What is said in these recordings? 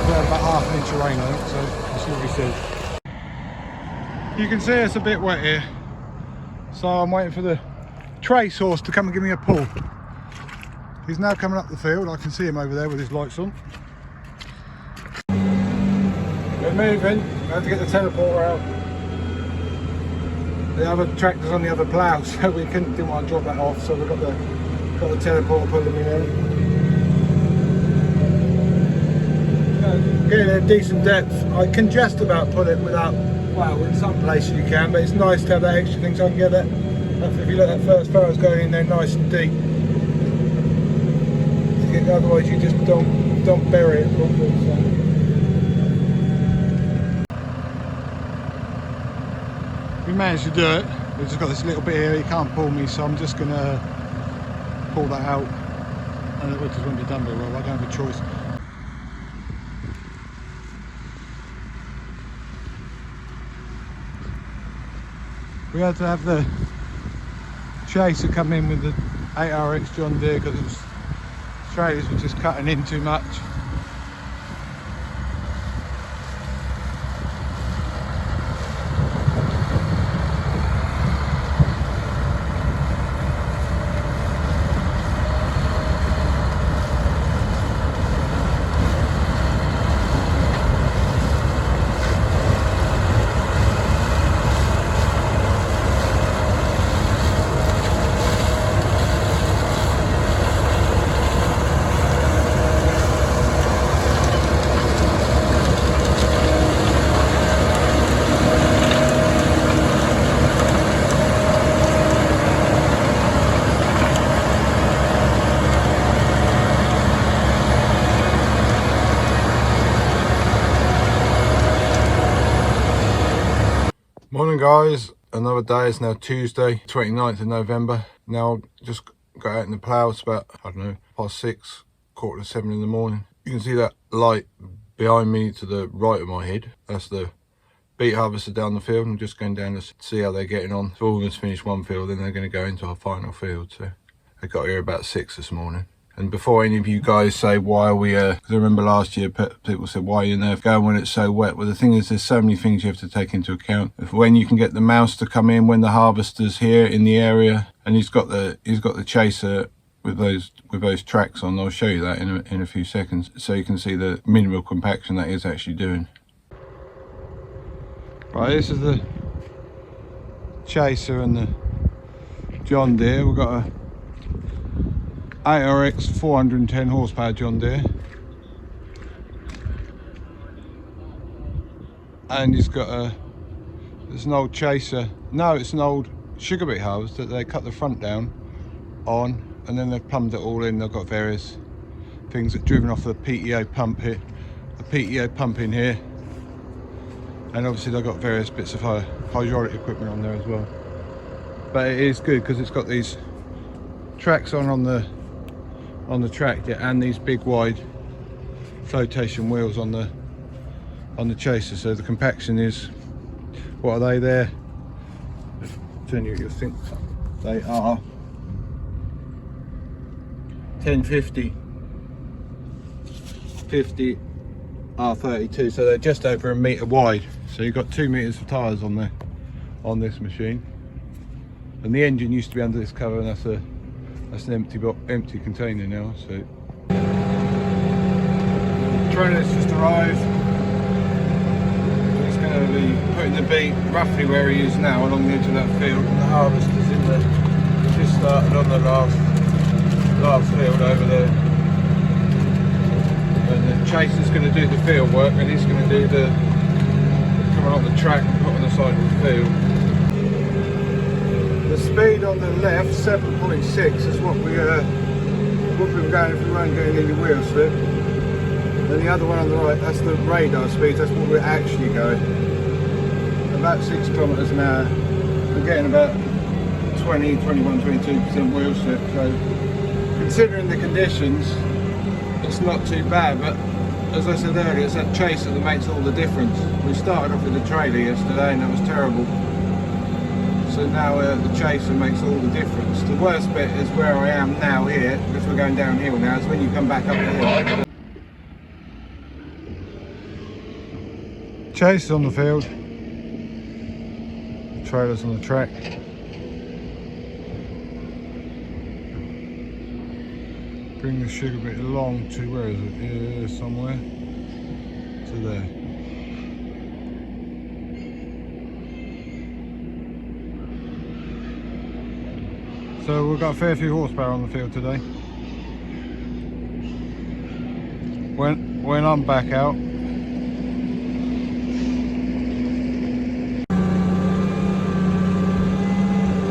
We had about half an inch of rain on it, so we'll see what he says. You can see it's a bit wet here, so I'm waiting for the trace horse to come and give me a pull. He's now coming up the field. I can see him over there with his lights on. We're moving. We have to get the teleporter out. The other tractor's on the other plough, so we didn't want to drop that off, so we've got the teleporter pulling me in. Getting a decent depth. I can just about pull it without, well, in some places you can, but it's nice to have that extra thing so I can get that. If you let that first furrow's going in there nice and deep. Otherwise you just don't bury it properly. So. We managed to do it. We've just got this little bit here, he can't pull me, so I'm just going to pull that out. And it just won't be done very well, I don't have a choice. We had to have the chaser come in with the 8RX John Deere because it was trailers were just cutting in too much. Morning guys, another day. It's now Tuesday 29th of November. Now just got out in the plough. It's about, I don't know, past 6, 6:45 in the morning. You can see that light behind me to the right of my head. That's the beet harvester down the field. I'm just going down to see how they're getting on. So we're going to finish one field, then they're going to go into our final field. So I got here about 6 this morning. And before any of you guys say why are we, because I remember last year people said why are you in there going when it's so wet. Well, the thing is there's so many things you have to take into account. When you can get the mouse to come in, when the harvester's here in the area, and he's got the chaser with those tracks on. I'll show you that in a few seconds, so you can see the minimal compaction that is actually doing. Right, this is the chaser and the John Deere. We've got a 8RX 410 horsepower John Deere, and he's got there's an old chaser. No, it's an old sugar beet harvester that they cut the front down on, and then they've plumbed it all in. They've got various things that driven off the PTO pump here, the PTO pump in here, and obviously they've got various bits of hydraulic equipment on there as well. But it is good because it's got these tracks on the tractor and these big wide flotation wheels on the chaser, so the compaction is, what are they there? Turn you, you'll think they are 1050 50 R32, so they're just over 1 metre wide. So you've got 2 metres of tyres on this machine, and the engine used to be under this cover, and that's an empty container now. So trailer's just arrived. He's going to be putting the beet roughly where he is now, along the edge of that field, and the harvester's in there. Just started on the last field over there, and the chaser's going to do the field work, and he's going to do the coming on the track and put on the side of the field. The speed on the left, 7.6, is what we were going if we weren't getting any wheel slip. Then the other one on the right, that's the radar speed, that's what we're actually going. About 6 kilometres an hour. We're getting about 20, 21, 22% wheel slip. So considering the conditions, it's not too bad. But as I said earlier, it's that chaser that makes all the difference. We started off with the trailer yesterday and that was terrible. So now the chaser makes all the difference. The worst bit is where I am now here, because we're going downhill now, is when you come back up the hill. Chase on the field. The trailer's on the track. Bring the sugar bit along to, where is it? Here somewhere. To there. So we've got a fair few horsepower on the field today. When I'm back out,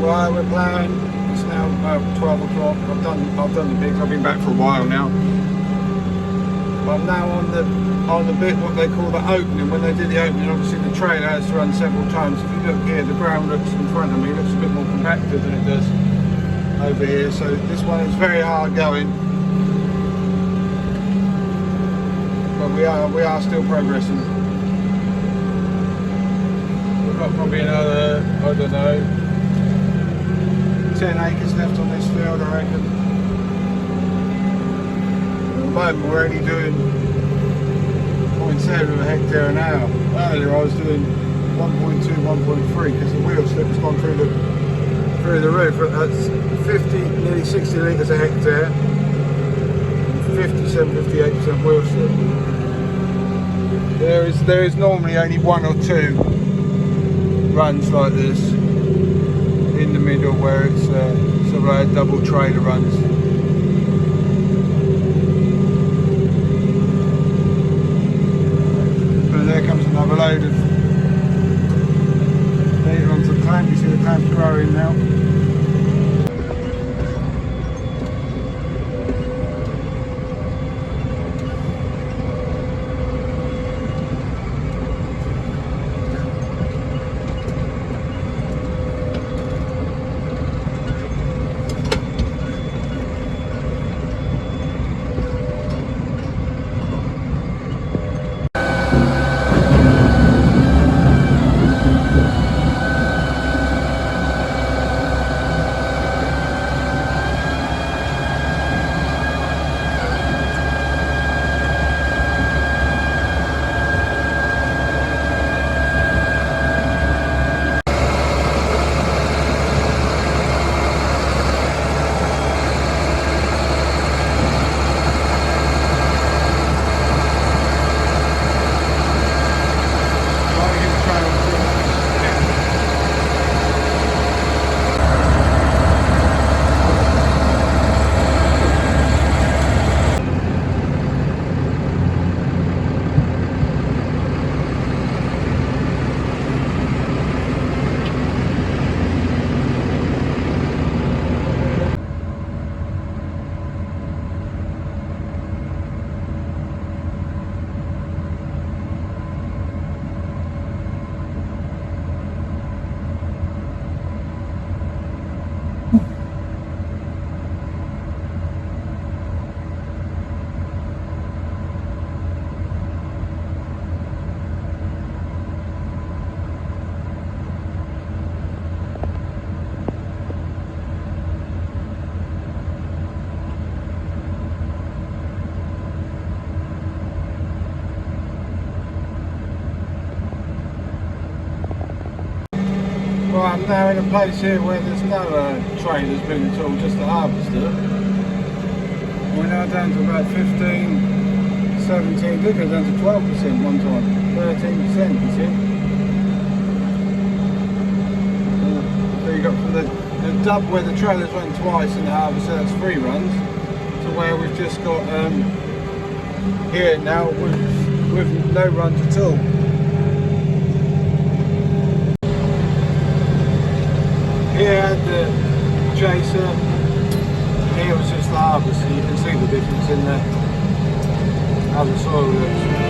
right, we're ploughing. It's now about 12 o'clock. I've done the bits. I've been back for a while now. I'm now on the bit what they call the opening. When they do the opening, obviously the trailer has to run several times. If you look here, the ground looks in front of me, looks a bit more compacted than it does over here. So this one is very hard going. But we are still progressing. We've got probably another, I don't know, 10 acres left on this field, I reckon. At the moment we're only doing 0.7 of a hectare an hour. Earlier I was doing 1.2, 1.3 because the wheel slip has gone through the roof. That's 50, nearly 60 litres a hectare. 57-58% wheel slip. There is normally only one or two runs like this in the middle where it's sort of like double trailer runs. But there comes another load of data onto the clamp. You see the clamp growing now. Right, I'm now in a place here where there's no trailers moving at all, just the harvester. We're now down to about 15, 17, did go down to 12% one time, 13%, you see. So you got from the dub where the trailers run twice in the harvester, that's 3 runs, to where we've just got here now with no runs at all. Here had the chaser, here was just the harvester. You can see the difference in how the soil looks.